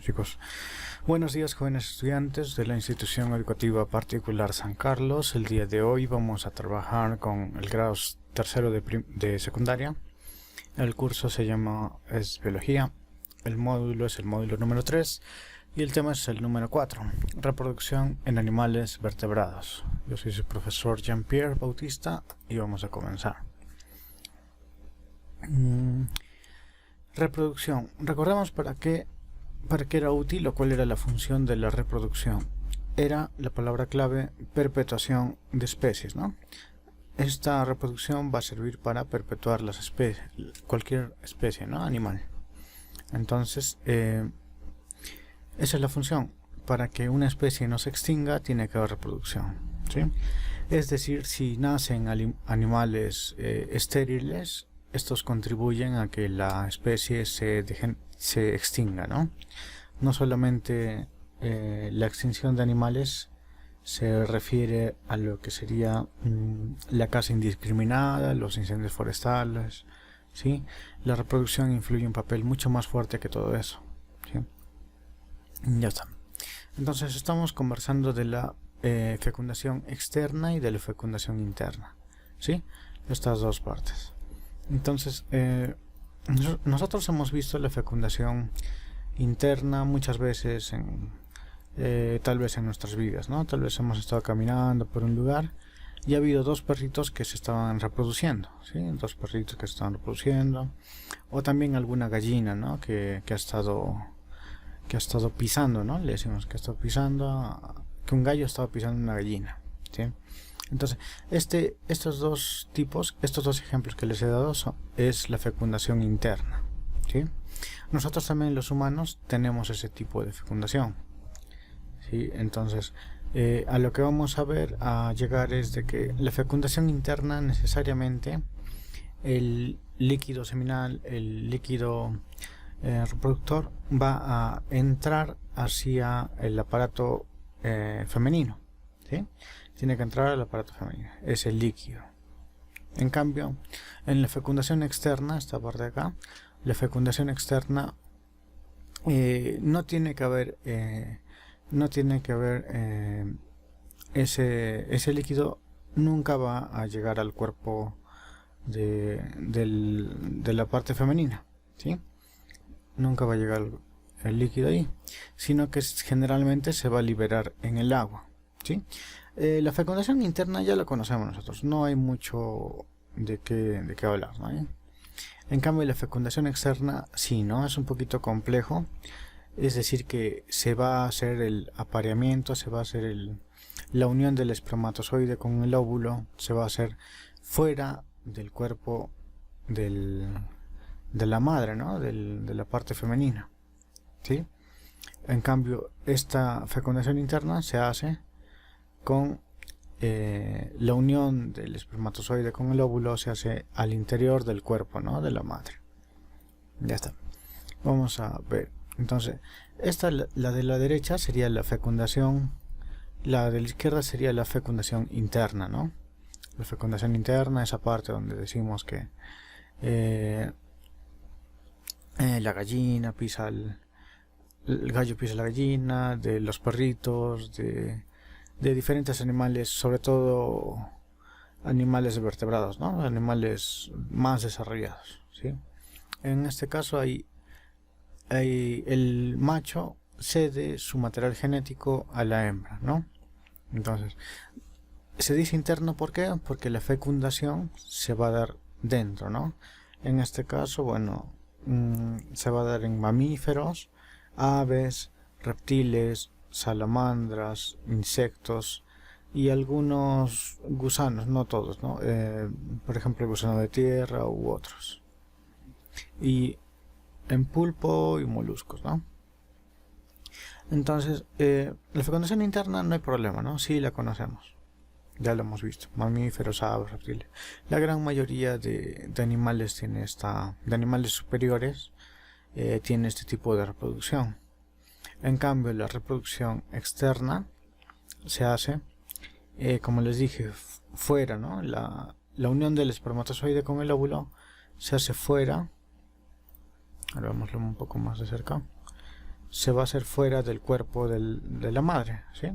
chicos. Buenos días, jóvenes estudiantes de la Institución Educativa Particular San Carlos. El día de hoy vamos a trabajar con el grado tercero de secundaria. El curso es Biología. El módulo es el módulo número 3 y el tema es el número 4, reproducción en animales vertebrados. Yo soy su profesor Jean-Pierre Bautista y vamos a comenzar. Reproducción. Recordemos para qué era útil o cuál era la función de la reproducción. Era la palabra clave perpetuación de especies, ¿no? Esta reproducción va a servir para perpetuar las especies, cualquier especie, ¿no? Animal. Entonces, esa es la función. Para que una especie no se extinga, tiene que haber reproducción, ¿sí? Es decir, si nacen animales estériles, estos contribuyen a que la especie se extinga, ¿no? No solamente la extinción de animales se refiere a lo que sería la caza indiscriminada, los incendios forestales, ¿sí? La reproducción influye un papel mucho más fuerte que todo eso, ¿sí? Ya está. Entonces estamos conversando de la fecundación externa y de la fecundación interna, ¿sí? Estas dos partes. Entonces, nosotros hemos visto la fecundación interna muchas veces tal vez en nuestras vidas, ¿no? Tal vez hemos estado caminando por un lugar y ha habido dos perritos que se estaban reproduciendo, ¿sí? Dos perritos que se estaban reproduciendo, o también alguna gallina, ¿no? que ha estado pisando, ¿no? Le decimos que ha estado pisando, que un gallo estaba pisando una gallina, ¿sí? Entonces, estos dos ejemplos que les he dado es la fecundación interna, ¿sí? Nosotros también los humanos tenemos ese tipo de fecundación, ¿sí? Entonces, a lo que vamos a llegar es de que la fecundación interna necesariamente el líquido seminal, el líquido reproductor va a entrar hacia el aparato femenino, ¿sí? Tiene que entrar al aparato femenino, es el líquido. En cambio, en la fecundación externa, esta parte de acá, la fecundación externa no tiene que haber ese líquido nunca va a llegar al cuerpo de la parte femenina, ¿sí? Nunca va a llegar el líquido ahí, sino que generalmente se va a liberar en el agua, ¿sí? La fecundación interna ya la conocemos nosotros, no hay mucho de qué hablar, ¿no? En cambio, la fecundación externa sí, ¿no? Es un poquito complejo, es decir que se va a hacer el apareamiento, se va a hacer la unión del espermatozoide con el óvulo, se va a hacer fuera del cuerpo de la madre, ¿no? De la parte femenina, ¿sí? En cambio, esta fecundación interna se hace con la unión del espermatozoide con el óvulo, se hace al interior del cuerpo, ¿no? De la madre. Ya está. Vamos a ver. Entonces, la de la derecha sería la fecundación, la de la izquierda sería la fecundación interna, ¿no? La fecundación interna, esa parte donde decimos que la gallina pisa el gallo pisa la gallina, de los perritos, de diferentes animales, sobre todo animales vertebrados, ¿no? Animales más desarrollados, ¿sí? En este caso el macho cede su material genético a la hembra, ¿no? Entonces, se dice interno, ¿por qué? Porque la fecundación se va a dar dentro, ¿no? En este caso, bueno, se va a dar en mamíferos, aves, reptiles, salamandras, insectos y algunos gusanos, no todos, ¿no? Por ejemplo, el gusano de tierra u otros. Y en pulpo y moluscos, ¿no? Entonces, la fecundación interna no hay problema, ¿no? Sí la conocemos, ya lo hemos visto, mamíferos, aves, reptiles. La gran mayoría de animales de animales superiores tiene este tipo de reproducción. En cambio, la reproducción externa se hace, como les dije, fuera, ¿no? La unión del espermatozoide con el óvulo se hace fuera. Ahora veámoslo un poco más de cerca. se va a hacer fuera del cuerpo de la madre, ¿sí?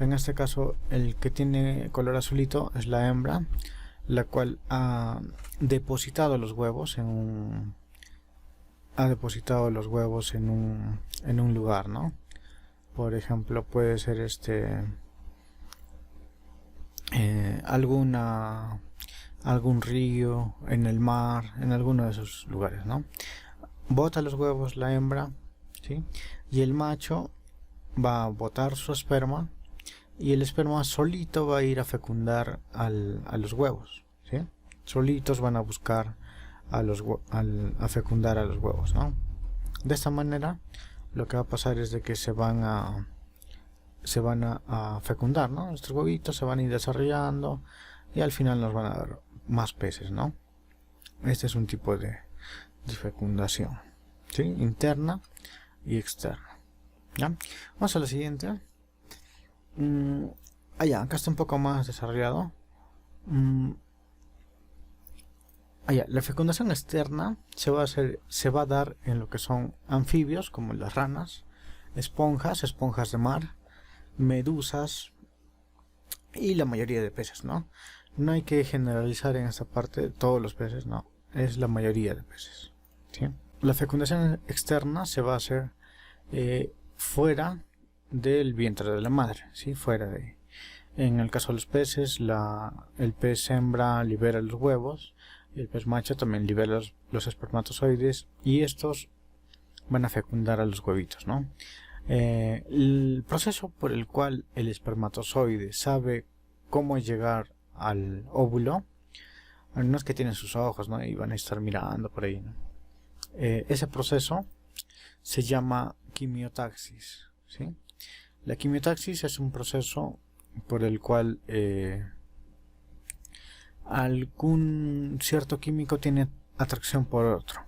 En este caso, el que tiene color azulito es la hembra, la cual ha depositado los huevos en un lugar, ¿no? Por ejemplo, puede ser algún río, en el mar, en alguno de esos lugares, ¿no? Bota los huevos la hembra, ¿sí? Y el macho va a botar su esperma, y el esperma solito va a ir a fecundar a los huevos, ¿sí? Solitos van a buscar a fecundar a los huevos, ¿no? De esta manera lo que va a pasar es de que se van a fecundar, ¿no? Estos huevitos se van a ir desarrollando y al final nos van a dar más peces, ¿no? Este es un tipo de fecundación, ¿sí? Interna y externa, ¿ya? Vamos a la siguiente. Acá está un poco más desarrollado. La fecundación externa se va a dar en lo que son anfibios, como las ranas, esponjas de mar, medusas y la mayoría de peces, ¿no? No hay que generalizar en esta parte todos los peces, no, es la mayoría de peces, ¿sí? La fecundación externa se va a hacer fuera del vientre de la madre, ¿sí? En el caso de los peces, el pez hembra libera los huevos y el pez macho también libera los espermatozoides, y estos van a fecundar a los huevitos, ¿no? El proceso por el cual el espermatozoide sabe cómo llegar al óvulo, no es que tienen sus ojos, ¿no? Y van a estar mirando por ahí, ¿no? Ese proceso se llama quimiotaxis, ¿sí? La quimiotaxis es un proceso por el cual algún cierto químico tiene atracción por otro,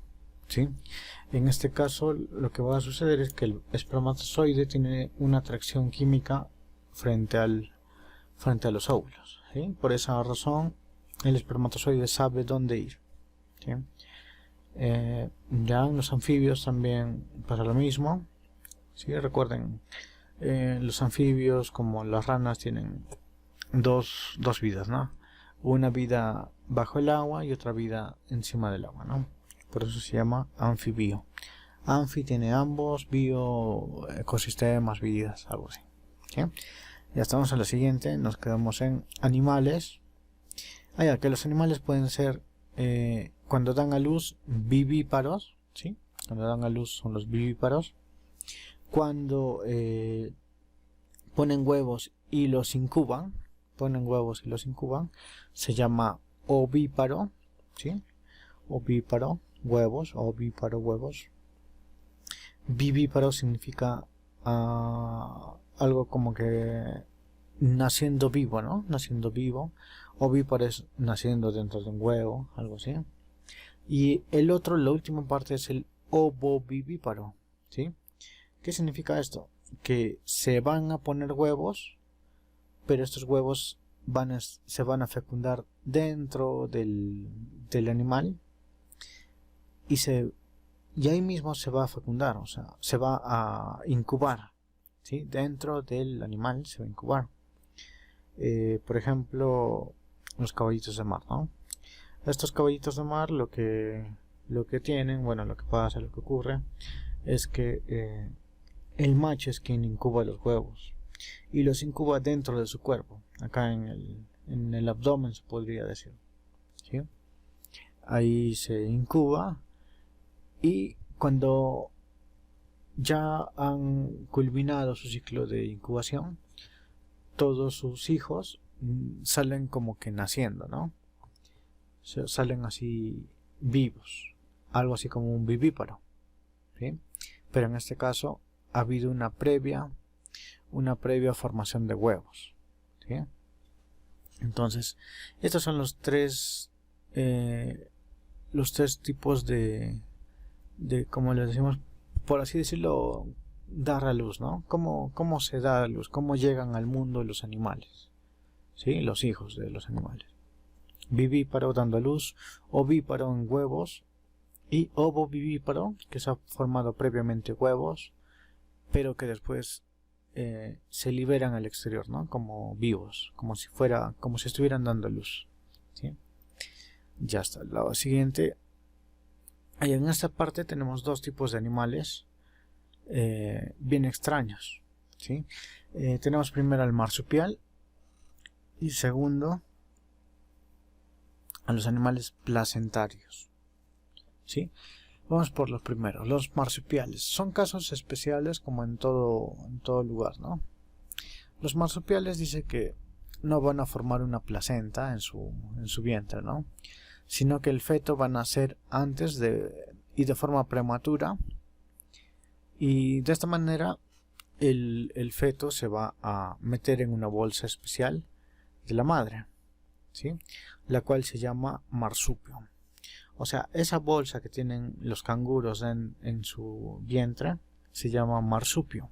¿sí? En este caso lo que va a suceder es que el espermatozoide tiene una atracción química frente a los óvulos, ¿sí? Por esa razón el espermatozoide sabe dónde ir, ¿sí? Ya en los anfibios también pasa lo mismo, ¿sí? Recuerden, los anfibios como las ranas tienen dos vidas, ¿no? Una vida bajo el agua y otra vida encima del agua, ¿no? Por eso se llama anfibio. Anfi tiene ambos, bio, ecosistemas, vidas, algo así, ¿sí? Ya estamos en la siguiente, nos quedamos en animales. Que los animales pueden ser, cuando dan a luz, vivíparos, ¿sí? Cuando dan a luz son los vivíparos. Cuando ponen huevos y los incuban, se llama ovíparo, ¿sí? Ovíparo, huevos. Vivíparo significa algo como que naciendo vivo, ¿no? Naciendo vivo. Ovíparo es naciendo dentro de un huevo, algo así. Y la última parte es el ovovivíparo, ¿sí? ¿Qué significa esto? Que se van a poner huevos, pero estos huevos se van a fecundar dentro del animal, y ahí mismo se va a fecundar, o sea, se va a incubar, ¿sí? Dentro del animal se va a incubar. Por ejemplo, los caballitos de mar, ¿no? Estos caballitos de mar lo que tienen, bueno, lo que pasa, lo que ocurre es que el macho es quien incuba los huevos y los incuba dentro de su cuerpo, acá en el abdomen se podría decir, ¿sí? Ahí se incuba, y cuando ya han culminado su ciclo de incubación, todos sus hijos salen como que naciendo, ¿no? Salen así vivos, algo así como un vivíparo, ¿sí? Pero en este caso ha habido una previa formación de huevos, ¿sí? Entonces, estos son los tres tipos de como les decimos, por así decirlo, dar a luz, ¿no? ¿Cómo se da a luz? ¿Cómo llegan al mundo los animales? ¿Sí? Los hijos de los animales. Vivíparo dando a luz, ovíparo en huevos, y ovovivíparo, que se ha formado previamente huevos, pero que después se liberan al exterior, ¿no? Como vivos, como si estuvieran dando luz, ¿sí? Ya está. La siguiente, ahí en esta parte tenemos dos tipos de animales bien extraños, ¿sí? Tenemos primero al marsupial y segundo a los animales placentarios, ¿sí? Vamos por los primeros, los marsupiales. Son casos especiales como en todo lugar, ¿no? Los marsupiales dice que no van a formar una placenta en su vientre, ¿no? Sino que el feto va a nacer antes y de forma prematura, y de esta manera el feto se va a meter en una bolsa especial de la madre, ¿sí? La cual se llama marsupio. O sea, esa bolsa que tienen los canguros en su vientre se llama marsupio.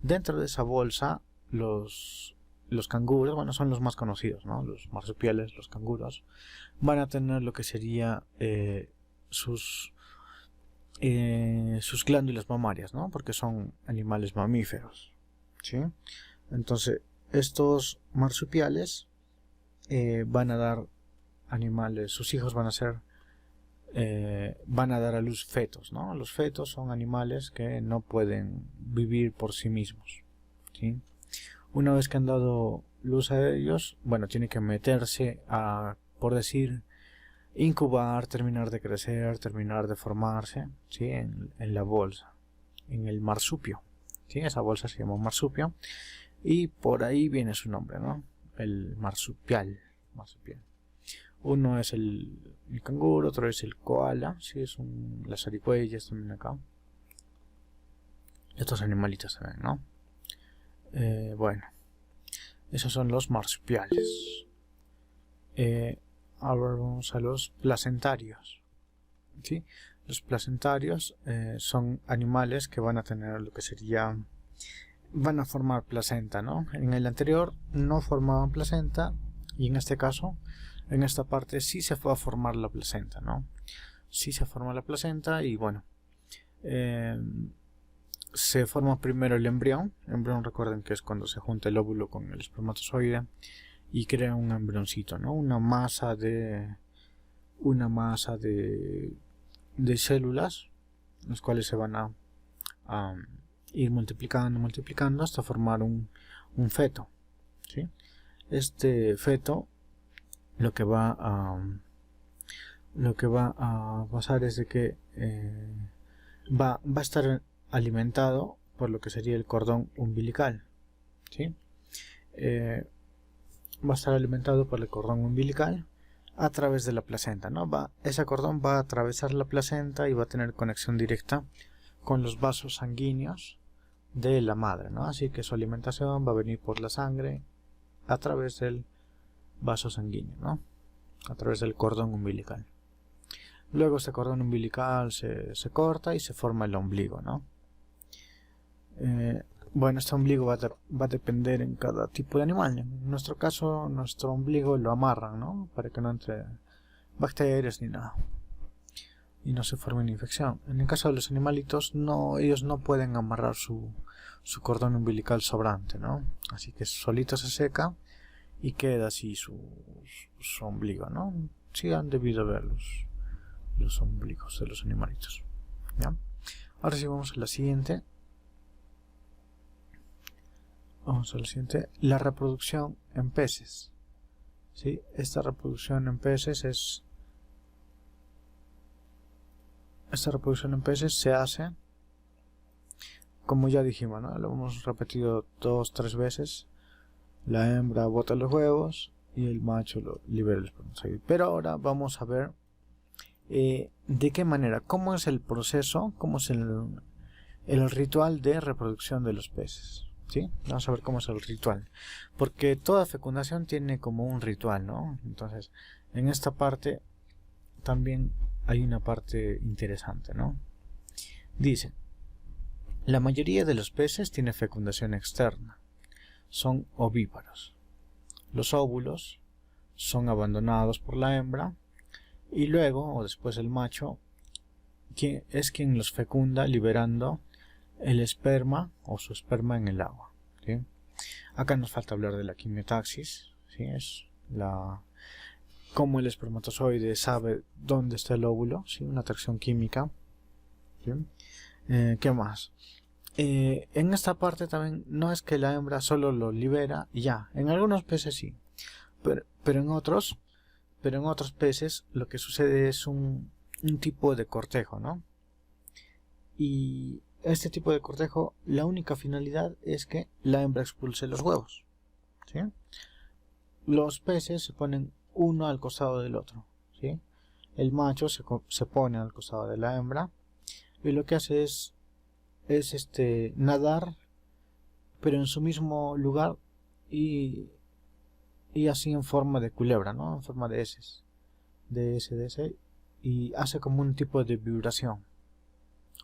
Dentro de esa bolsa los canguros, bueno, son los más conocidos, ¿no? Los marsupiales, los canguros, van a tener lo que sería sus glándulas mamarias, ¿no? Porque son animales mamíferos, ¿sí? Entonces, estos marsupiales van a dar animales, sus hijos van a ser van a dar a luz fetos, ¿no? Los fetos son animales que no pueden vivir por sí mismos, ¿sí? Una vez que han dado luz a ellos, bueno, tiene que meterse a, por decir, incubar, terminar de crecer, terminar de formarse, ¿sí? En la bolsa, en el marsupio, ¿sí? Esa bolsa se llama marsupio y por ahí viene su nombre, ¿no? El marsupial. Uno es el canguro, otro es el koala, ¿sí? Las zarigüeyas también acá. Estos animalitos también, ¿no? Bueno, esos son los marsupiales. Ahora vamos a los placentarios, ¿sí? Los placentarios son animales que van a tener lo que sería, van a formar placenta, ¿no? En el anterior no formaban placenta y en este caso, en esta parte sí se va a formar la placenta, ¿no? Sí se forma la placenta y bueno, se forma primero el embrión. Embrión, recuerden que es cuando se junta el óvulo con el espermatozoide y crea un embrioncito, ¿no? Una masa de células, las cuales se van a ir multiplicando hasta formar un feto, ¿sí? Este feto lo que va a pasar es de que va a estar alimentado por lo que sería el cordón umbilical, ¿sí? Va a estar alimentado por el cordón umbilical a través de la placenta, ¿no? Ese cordón va a atravesar la placenta y va a tener conexión directa con los vasos sanguíneos de la madre, ¿no? Así que su alimentación va a venir por la sangre a través del vaso sanguíneo, ¿no? A través del cordón umbilical. Luego este cordón umbilical se corta y se forma el ombligo, ¿no? Bueno, este ombligo va a depender en cada tipo de animal. En nuestro caso, nuestro ombligo lo amarran, ¿no? Para que no entre bacterias ni nada y no se forme una infección. En el caso de los animalitos, no, ellos no pueden amarrar su cordón umbilical sobrante, ¿no? Así que solito se seca y queda así su ombligo, ¿no? Sí han debido ver los ombligos de los animalitos, ¿ya? Ahora sí vamos a la siguiente. La reproducción en peces, ¿sí? Esta reproducción en peces se hace, como ya dijimos, ¿no? Lo hemos repetido 2-3 veces. La hembra bota los huevos y el macho lo libera el espermatozoide. Pero ahora vamos a ver de qué manera, cómo es el proceso, cómo es el ritual de reproducción de los peces, ¿sí? Vamos a ver cómo es el ritual, porque toda fecundación tiene como un ritual, ¿no? Entonces, en esta parte también hay una parte interesante, ¿no? Dice, la mayoría de los peces tiene fecundación externa, son ovíparos. Los óvulos son abandonados por la hembra y luego o después el macho es quien los fecunda liberando el esperma o su esperma en el agua, ¿sí? Acá nos falta hablar de la quimiotaxis, ¿sí? Es cómo el espermatozoide sabe dónde está el óvulo, ¿sí? Una atracción química, ¿sí? ¿Qué más? En esta parte también no es que la hembra solo lo libera y ya, en algunos peces sí, pero en otros peces lo que sucede es un tipo de cortejo, ¿no? Y este tipo de cortejo, la única finalidad es que la hembra expulse los huevos, ¿sí? Los peces se ponen uno al costado del otro, ¿sí? El macho se pone al costado de la hembra y lo que hace es nadar, pero en su mismo lugar y así en forma de culebra, ¿no? En forma de heces, de ese, y hace como un tipo de vibración,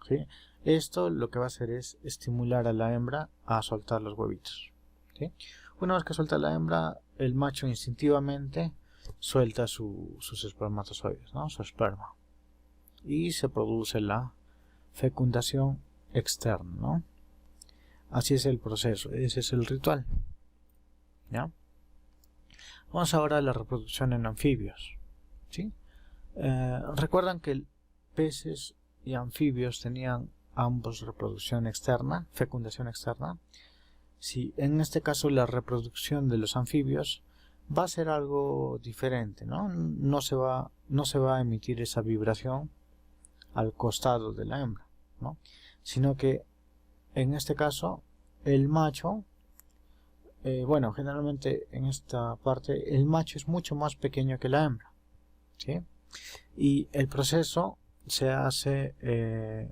¿sí? Esto lo que va a hacer es estimular a la hembra a soltar los huevitos, ¿sí? Una vez que suelta la hembra, el macho instintivamente suelta sus espermatozoides, ¿no? Su esperma, y se produce la fecundación externa, ¿no? Así es el proceso, ese es el ritual, ¿ya? Vamos ahora a la reproducción en anfibios, ¿sí? Recuerdan que peces y anfibios tenían ambos reproducción externa, fecundación externa. Sí, en este caso la reproducción de los anfibios va a ser algo diferente, ¿no? No se va a emitir esa vibración al costado de la hembra, ¿no? Sino que en este caso el macho, bueno, generalmente en esta parte el macho es mucho más pequeño que la hembra, ¿sí? Y el proceso se hace,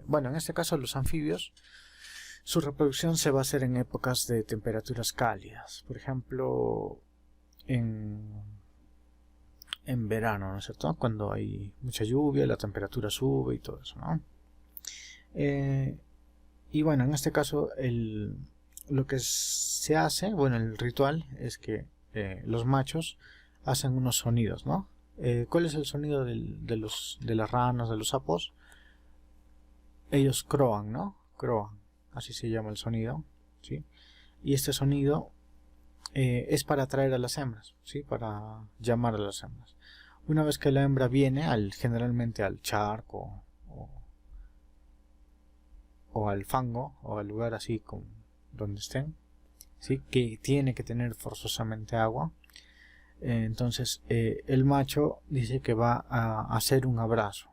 bueno, en este caso los anfibios, su reproducción se va a hacer en épocas de temperaturas cálidas, por ejemplo en verano, ¿no es cierto? Cuando hay mucha lluvia, la temperatura sube y todo eso, ¿no? Y bueno, en este caso lo que se hace, bueno, el ritual es que los machos hacen unos sonidos, ¿no? ¿Cuál es el sonido de las ranas, de los sapos? Ellos croan, ¿no? Croan, así se llama el sonido, ¿sí? Y este sonido es para atraer a las hembras, ¿sí? Para llamar a las hembras. Una vez que la hembra viene generalmente al charco o al fango o al lugar así donde estén, ¿sí? Que tiene que tener forzosamente agua, entonces el macho dice que va a hacer un abrazo,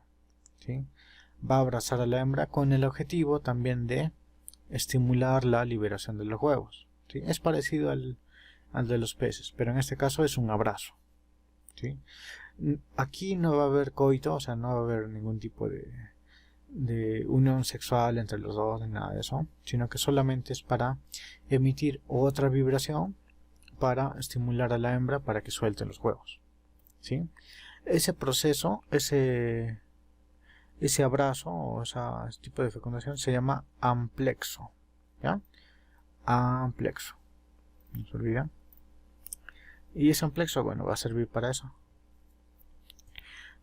¿sí? Va a abrazar a la hembra con el objetivo también de estimular la liberación de los huevos, ¿sí? Es parecido al de los peces, pero en este caso es un abrazo, ¿sí? Aquí no va a haber coito, o sea, no va a haber ningún tipo de unión sexual entre los dos ni nada de eso, sino que solamente es para emitir otra vibración para estimular a la hembra para que suelte los huevos, ¿sí? Ese proceso, ese abrazo o ese tipo de fecundación se llama amplexo, ¿ya? Amplexo, no se olvida. Y ese amplexo, bueno, va a servir para eso.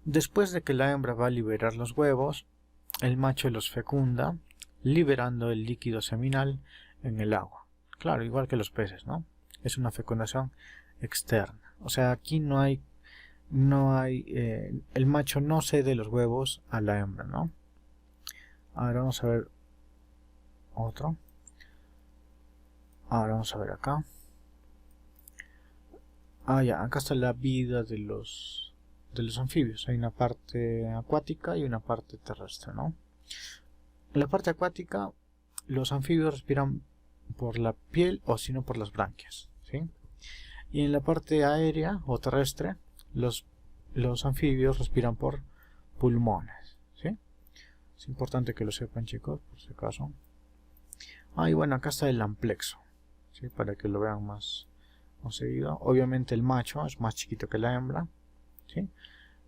Después de que la hembra va a liberar los huevos, el macho los fecunda, liberando el líquido seminal en el agua. Claro, igual que los peces, ¿no? Es una fecundación externa. O sea, aquí no hay, el macho no cede los huevos a la hembra, ¿no? Ahora vamos a ver otro. Ahora vamos a ver acá. Ya, acá está la vida de los anfibios. Hay una parte acuática y una parte terrestre, ¿no? En la parte acuática, los anfibios respiran por la piel o si no por las branquias, ¿sí? Y en la parte aérea o terrestre, los anfibios respiran por pulmones, ¿sí? Es importante que lo sepan, chicos, por si acaso. Y bueno, acá está el amplexo, ¿sí? Para que lo vean más seguido. Obviamente el macho es más chiquito que la hembra, ¿sí?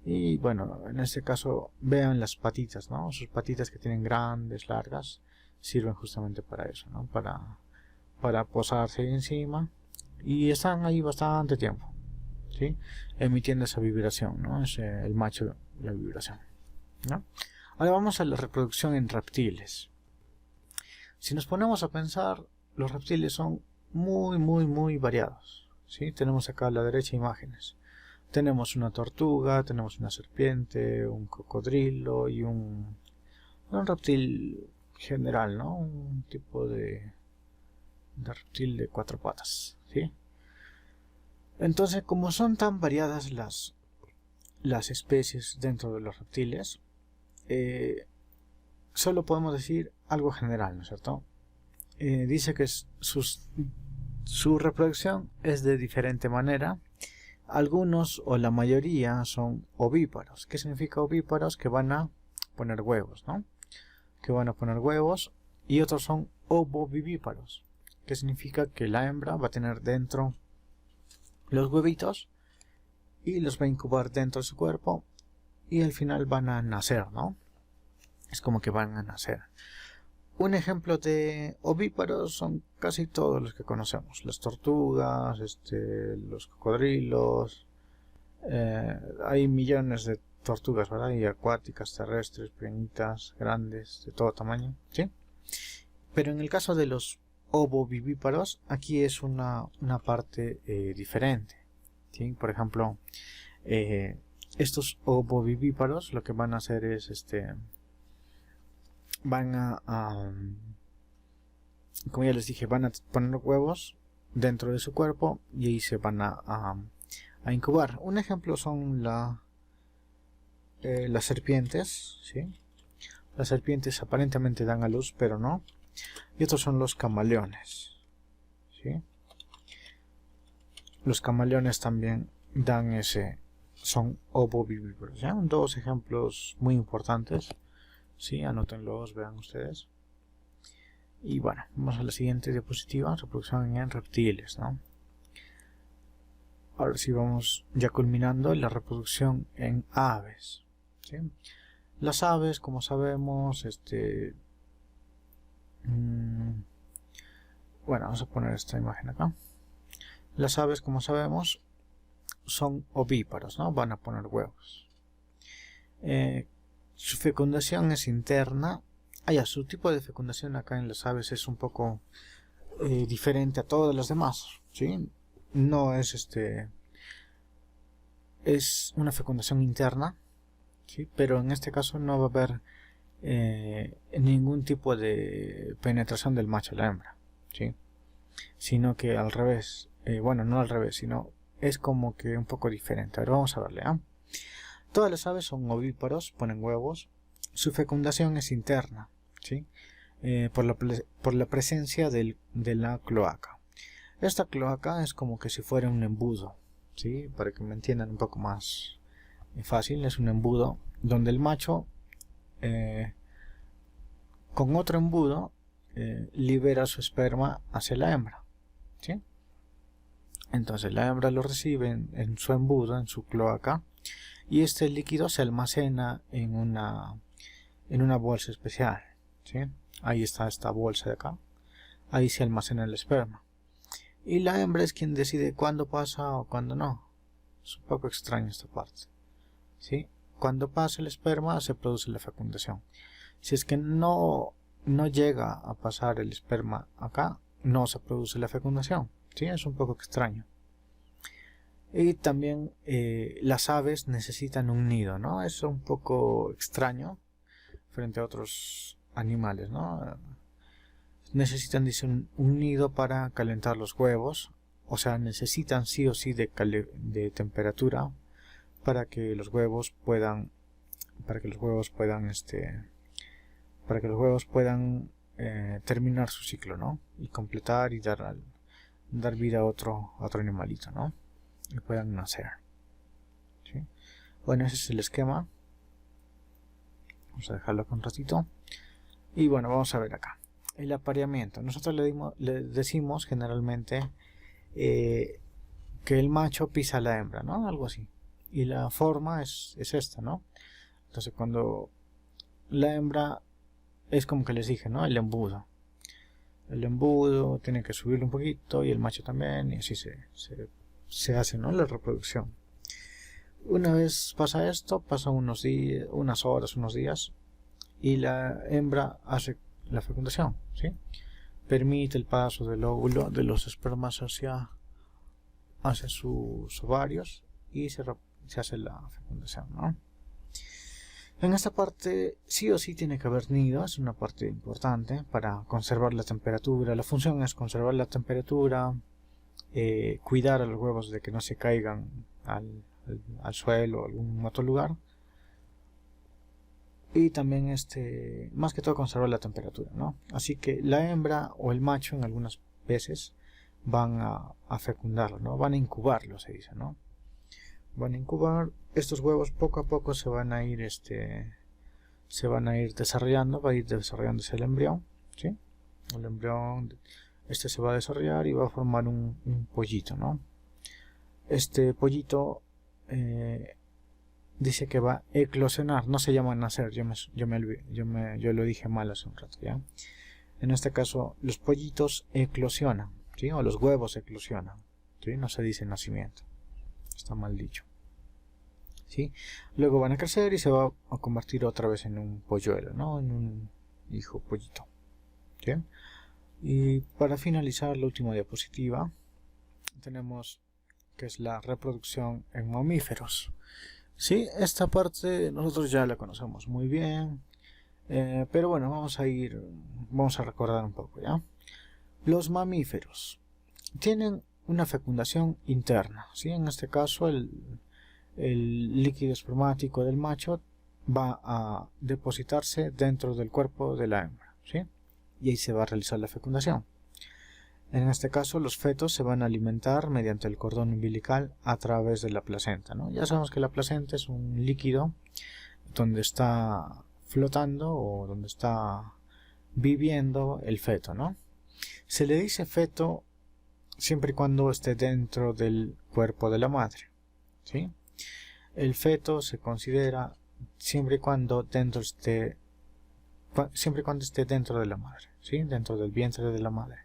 Y bueno, en este caso vean las patitas, ¿no? Sus patitas que tienen grandes, largas, sirven justamente para eso, ¿no? Para posarse encima, y están ahí bastante tiempo, ¿sí? Emitiendo esa vibración, ¿no? Es el macho, la vibración, ¿no? Ahora vamos a la reproducción en reptiles. Si nos ponemos a pensar, los reptiles son muy variados, ¿sí? Tenemos acá a la derecha imágenes. Tenemos una tortuga, tenemos una serpiente, un cocodrilo y un reptil general, ¿no? Un tipo de reptil de 4 patas, ¿sí? Entonces, como son tan variadas las especies dentro de los reptiles, solo podemos decir algo general, ¿no es cierto? Dice que su reproducción es de diferente manera. Algunos o la mayoría son ovíparos. ¿Qué significa ovíparos? Que van a poner huevos, ¿no? Que van a poner huevos. Y otros son ovovivíparos, que significa que la hembra va a tener dentro los huevitos y los va a incubar dentro de su cuerpo y al final van a nacer, ¿no? Es como que van a nacer. Un ejemplo de ovíparos son casi todos los que conocemos: las tortugas, los cocodrilos. Hay millones de tortugas, ¿verdad? Y acuáticas, terrestres, pequeñitas, grandes, de todo tamaño, ¿sí? Pero en el caso de los ovovivíparos, aquí es una parte diferente, ¿sí? Por ejemplo, estos ovovivíparos lo que van a hacer es van a como ya les dije, van a poner huevos dentro de su cuerpo y ahí se van a incubar. Un ejemplo son las serpientes, ¿sí? Las serpientes aparentemente dan a luz, pero no. Y estos son los camaleones, ¿sí? Los camaleones también dan son ovovivíparos, ¿ya? Dos ejemplos muy importantes, ¿sí? Anótenlos, vean ustedes. Y bueno, vamos a la siguiente diapositiva: reproducción en reptiles, ¿no? Ahora sí vamos ya culminando la reproducción en aves, ¿sí? Las aves, como sabemos, bueno, vamos a poner esta imagen acá. Las aves, como sabemos, son ovíparos, ¿no? Van a poner huevos. Su fecundación es interna. Su tipo de fecundación acá en las aves es un poco diferente a todas las demás, ¿sí? No es es una fecundación interna, ¿sí? Pero en este caso no va a haber ningún tipo de penetración del macho a la hembra, ¿sí? Sino que al revés, bueno, no al revés, sino es como que un poco diferente. Ahora vamos a verle, ¿eh? Todas las aves son ovíparos, ponen huevos. Su fecundación es interna, ¿sí? Por la presencia de la cloaca. Esta cloaca es como que si fuera un embudo, ¿sí? Para que me entiendan un poco más fácil, es un embudo donde el macho con otro embudo libera su esperma hacia la hembra, ¿sí? Entonces la hembra lo recibe en su embudo, en su cloaca, y este líquido se almacena en una bolsa especial, ¿sí? Ahí está esta bolsa de acá, ahí se almacena el esperma, y la hembra es quien decide cuándo pasa o cuándo no. Es un poco extraño esta parte, ¿sí? Cuando pasa el esperma se produce la fecundación. Si es que no llega a pasar el esperma acá, no se produce la fecundación, ¿sí? Es un poco extraño. Y también las aves necesitan un nido, ¿no? Es un poco extraño frente a otros animales, ¿no? Necesitan, dice, un nido para calentar los huevos. O sea, necesitan sí o sí de temperatura para que los huevos puedan terminar su ciclo, ¿no? Y completar y dar vida a otro animalito, ¿no? Y puedan nacer, ¿sí? Bueno, ese es el esquema. Vamos a dejarlo acá un ratito. Y bueno, vamos a ver acá el apareamiento. Nosotros le decimos generalmente que el macho pisa a la hembra, ¿no? Algo así. Y la forma es esta, ¿no? Entonces cuando la hembra, es como que les dije, ¿no? El embudo tiene que subirlo un poquito y el macho también, y así se hace, ¿no? La reproducción. Una vez pasa esto, pasan unas horas, unos días, y la hembra hace la fecundación, ¿sí? Permite el paso del óvulo de los espermas hacia sus ovarios y se hace la fecundación, ¿no? En esta parte sí o sí tiene que haber nido, es una parte importante para conservar la temperatura. La función es conservar la temperatura, cuidar a los huevos de que no se caigan al suelo o algún otro lugar, y también más que todo conservar la temperatura, ¿no? Así que la hembra o el macho en algunas veces van a fecundarlo, ¿no? Van a incubarlo, se dice, ¿no? Van a incubar estos huevos, poco a poco se van a ir desarrollando, va a ir desarrollándose el embrión, ¿sí? El embrión se va a desarrollar y va a formar un pollito, ¿no? Este pollito dice que va a eclosionar, no se llama nacer, yo lo dije mal hace un rato, ¿ya? En este caso los pollitos eclosionan, ¿sí? O los huevos eclosionan, ¿sí? No se dice nacimiento, está mal dicho, ¿sí? Luego van a crecer y se va a convertir otra vez en un polluelo, ¿no? En un hijo pollito, ¿sí? Y para finalizar, la última diapositiva tenemos que es la reproducción en mamíferos. Sí, esta parte nosotros ya la conocemos muy bien, pero bueno, vamos a recordar un poco, ¿ya? Los mamíferos tienen una fecundación interna, ¿sí? En este caso el líquido espermático del macho va a depositarse dentro del cuerpo de la hembra, ¿sí? Y ahí se va a realizar la fecundación. En este caso los fetos se van a alimentar mediante el cordón umbilical a través de la placenta, ¿no? Ya sabemos que la placenta es un líquido donde está flotando o donde está viviendo el feto, ¿no? Se le dice feto siempre y cuando esté dentro del cuerpo de la madre, ¿sí? El feto se considera siempre y cuando esté dentro de la madre, ¿sí? Dentro del vientre de la madre.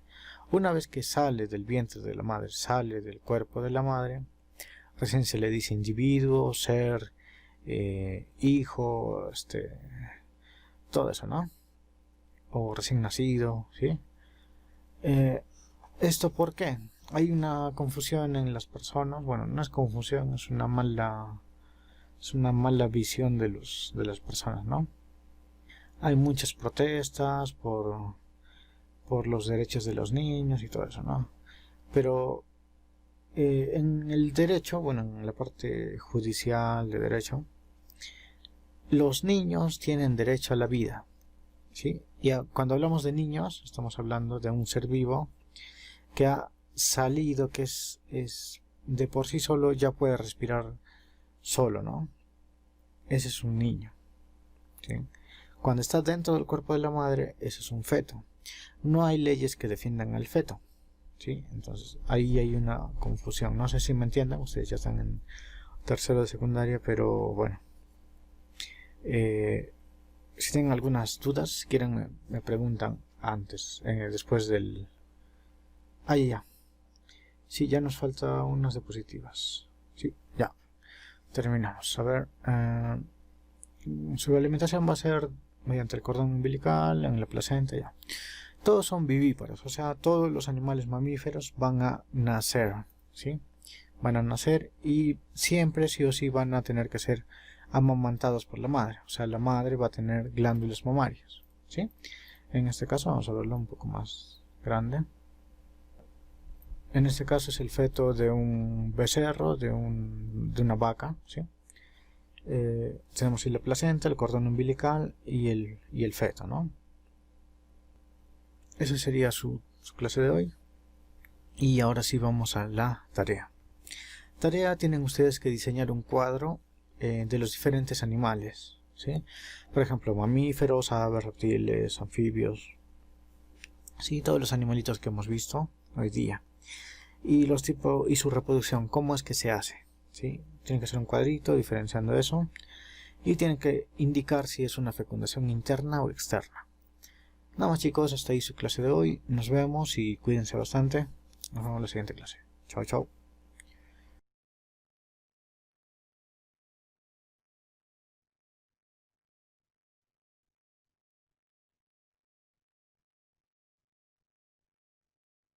Una vez que sale del vientre de la madre, sale del cuerpo de la madre, recién se le dice individuo, ser, hijo, todo eso, ¿no? O recién nacido, ¿sí? ¿Esto por qué? Hay una confusión en las personas, bueno, no es confusión, es una mala visión de las personas, ¿no? Hay muchas protestas por los derechos de los niños y todo eso, ¿no? Pero en el derecho, bueno, en la parte judicial de derecho, los niños tienen derecho a la vida, ¿sí? Y cuando hablamos de niños, estamos hablando de un ser vivo que ha salido, que es de por sí solo, ya puede respirar solo, ¿no? Ese es un niño, ¿sí? Cuando está dentro del cuerpo de la madre, ese es un feto. No hay leyes que defiendan al feto, ¿sí? Entonces ahí hay una confusión. No sé si me entienden, ustedes ya están en tercero de secundaria, pero bueno, si tienen algunas dudas, si quieren me preguntan antes, después del... ya. Sí, ya nos falta unas diapositivas. Sí, ya. Terminamos. A ver, su alimentación va a ser mediante el cordón umbilical, en la placenta, ya. Todos son vivíparos, o sea, todos los animales mamíferos van a nacer, ¿sí? Van a nacer y siempre, sí o sí, van a tener que ser amamantados por la madre. O sea, la madre va a tener glándulas mamarias, ¿sí? En este caso vamos a verlo un poco más grande. En este caso es el feto de un becerro, de una vaca, ¿sí? Tenemos ahí la placenta, el cordón umbilical y el feto, ¿no? Esa sería su clase de hoy. Y ahora sí vamos a la tarea. Tienen ustedes que diseñar un cuadro de los diferentes animales, ¿sí? Por ejemplo, mamíferos, aves, reptiles, anfibios, ¿sí? Todos los animalitos que hemos visto hoy día. Y los tipos y su reproducción, cómo es que se hace, ¿sí? Tienen que hacer un cuadrito diferenciando eso. Y tienen que indicar si es una fecundación interna o externa. Nada más, chicos, hasta ahí su clase de hoy. Nos vemos y cuídense bastante. Nos vemos en la siguiente clase. Chao, chao.